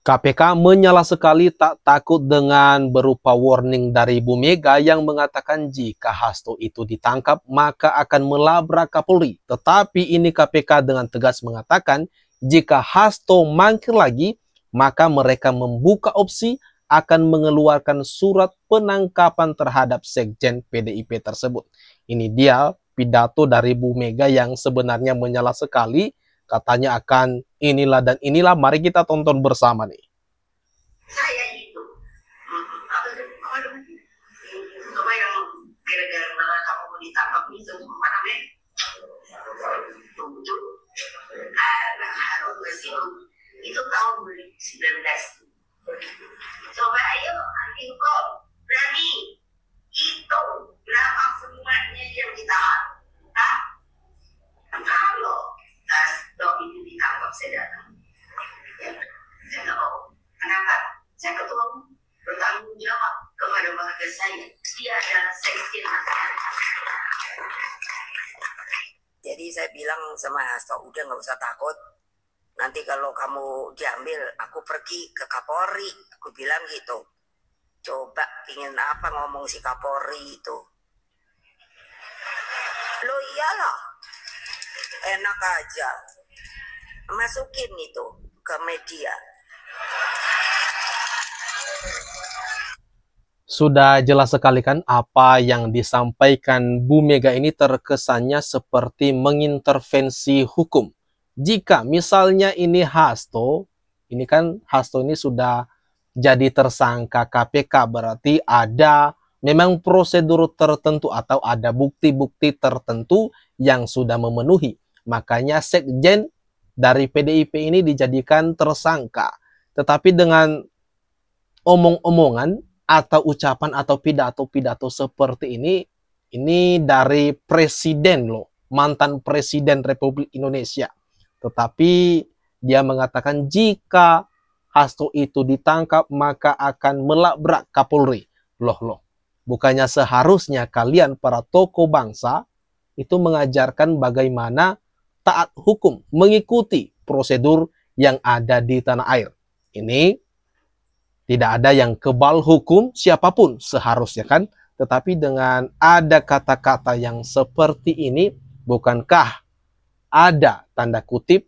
KPK menyala sekali tak takut dengan berupa warning dari Bu Mega yang mengatakan jika Hasto itu ditangkap maka akan melabrak Kapolri. Tetapi ini KPK dengan tegas mengatakan jika Hasto mangkir lagi maka mereka membuka opsi akan mengeluarkan surat penangkapan terhadap Sekjen PDIP tersebut. Ini dia pidato dari Bu Mega yang sebenarnya menyala sekali. Katanya akan inilah dan inilah, mari kita tonton bersama nih. Saya itu, apa yang gara-gara kamu mau ditangkap itu, apa namanya? Harun Masihu, itu tahun 2019. Coba ayo, Antingko, berani, itu berapa semuanya yang ditahan? Kalau Hasto itu ditangkap, saya datang. Saya nggak mau. Kenapa? Saya ketua bertanggung jawab kepada warga saya. Dia adalah sekjen. Jadi saya bilang sama Hasto, udah nggak usah takut. Nanti kalau kamu diambil, aku pergi ke Kapolri. Aku bilang gitu. Coba ingin apa ngomong si Kapolri itu? Loh iyalah. Enak aja. Masukin itu ke media. Sudah jelas sekali kan apa yang disampaikan Bu Mega ini terkesannya seperti mengintervensi hukum. Jika misalnya ini Hasto, ini kan Hasto ini sudah jadi tersangka KPK, berarti ada memang prosedur tertentu atau ada bukti-bukti tertentu yang sudah memenuhi. Makanya Sekjen dari PDIP ini dijadikan tersangka. Tetapi dengan omong-omongan atau ucapan atau pidato-pidato seperti ini dari presiden loh, mantan presiden Republik Indonesia. Tetapi dia mengatakan jika Hasto itu ditangkap maka akan melabrak Kapolri. Loh, bukannya seharusnya kalian para tokoh bangsa itu mengajarkan bagaimana taat hukum, mengikuti prosedur yang ada di tanah air. Ini tidak ada yang kebal hukum siapapun seharusnya kan. Tetapi dengan ada kata-kata yang seperti ini, bukankah ada tanda kutip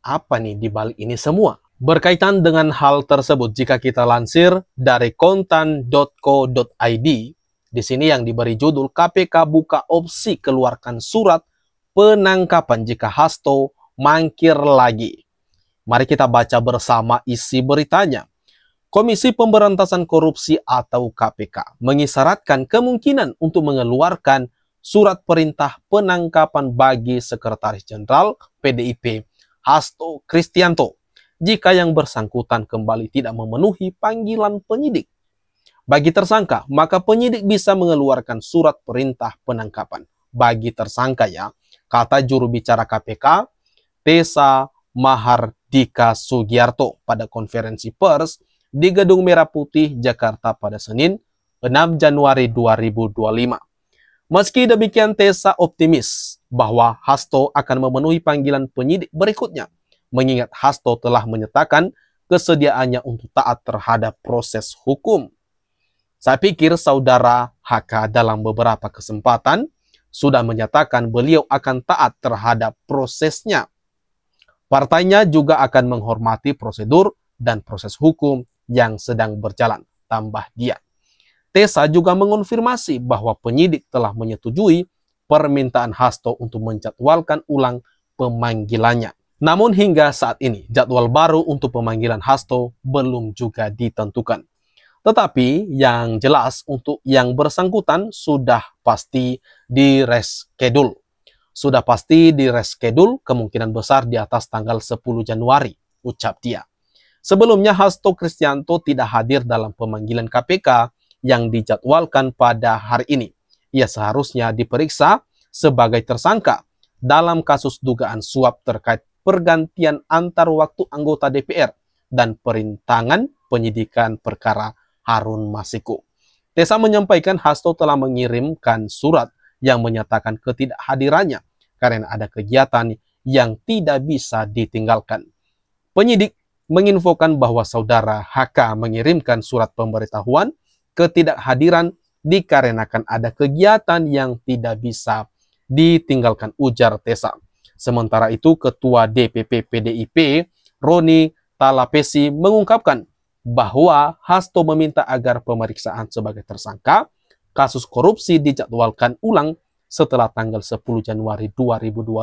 apa nih di balik ini semua? Berkaitan dengan hal tersebut, jika kita lansir dari kontan.co.id, di sini yang diberi judul KPK buka opsi keluarkan surat penangkapan jika Hasto mangkir lagi. Mari kita baca bersama isi beritanya. Komisi Pemberantasan Korupsi atau KPK mengisyaratkan kemungkinan untuk mengeluarkan surat perintah penangkapan bagi Sekretaris Jenderal PDIP Hasto Kristianto jika yang bersangkutan kembali tidak memenuhi panggilan penyidik. Bagi tersangka, maka penyidik bisa mengeluarkan surat perintah penangkapan. Bagi tersangka ya, kata juru bicara KPK, Tessa Mahardika Sugiarto pada konferensi pers di Gedung Merah Putih, Jakarta pada Senin, 6 Januari 2025. Meski demikian, Tessa optimis bahwa Hasto akan memenuhi panggilan penyidik berikutnya, mengingat Hasto telah menyatakan kesediaannya untuk taat terhadap proses hukum. Saya pikir saudara HK dalam beberapa kesempatan sudah menyatakan beliau akan taat terhadap prosesnya. Partainya juga akan menghormati prosedur dan proses hukum yang sedang berjalan, tambah dia. Tessa juga mengonfirmasi bahwa penyidik telah menyetujui permintaan Hasto untuk menjadwalkan ulang pemanggilannya. Namun hingga saat ini, jadwal baru untuk pemanggilan Hasto belum juga ditentukan. Tetapi yang jelas untuk yang bersangkutan sudah pasti di-reschedule. Sudah pasti di-reschedule kemungkinan besar di atas tanggal 10 Januari, ucap dia. Sebelumnya Hasto Kristianto tidak hadir dalam pemanggilan KPK yang dijadwalkan pada hari ini. Ia seharusnya diperiksa sebagai tersangka dalam kasus dugaan suap terkait pergantian antar waktu anggota DPR dan perintangan penyidikan perkara Harun Masiku. Tessa menyampaikan Hasto telah mengirimkan surat yang menyatakan ketidakhadirannya karena ada kegiatan yang tidak bisa ditinggalkan. Penyidik menginfokan bahwa saudara HK mengirimkan surat pemberitahuan ketidakhadiran dikarenakan ada kegiatan yang tidak bisa ditinggalkan, ujar Tessa. Sementara itu, Ketua DPP PDIP Roni Talapesi mengungkapkan bahwa Hasto meminta agar pemeriksaan sebagai tersangka kasus korupsi dijadwalkan ulang setelah tanggal 10 Januari 2025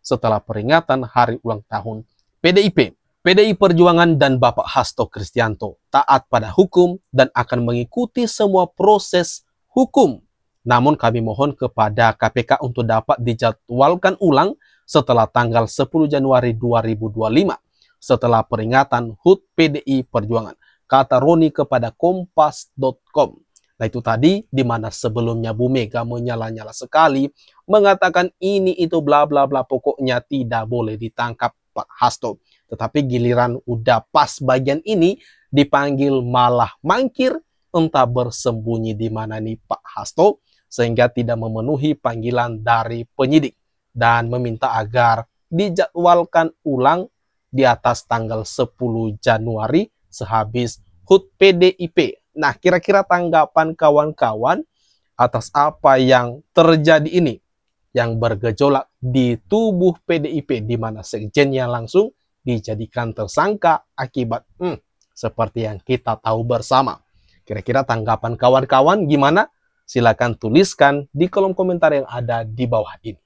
setelah peringatan hari ulang tahun PDIP. PDI Perjuangan dan Bapak Hasto Kristianto taat pada hukum dan akan mengikuti semua proses hukum. Namun kami mohon kepada KPK untuk dapat dijadwalkan ulang setelah tanggal 10 Januari 2025 setelah peringatan HUT PDI Perjuangan, kata Roni kepada kompas.com. Nah, itu tadi di mana sebelumnya Bu Mega menyala-nyala sekali mengatakan ini itu bla bla bla, pokoknya tidak boleh ditangkap Pak Hasto. Tetapi giliran udah pas bagian ini dipanggil malah mangkir, entah bersembunyi di mana nih Pak Hasto, sehingga tidak memenuhi panggilan dari penyidik dan meminta agar dijadwalkan ulang di atas tanggal 10 Januari sehabis HUT PDIP. Nah, kira-kira tanggapan kawan-kawan atas apa yang terjadi ini, yang bergejolak di tubuh PDIP, di mana sekjennya langsung dijadikan tersangka akibat seperti yang kita tahu bersama. Kira-kira tanggapan kawan-kawan gimana? Silakan tuliskan di kolom komentar yang ada di bawah ini.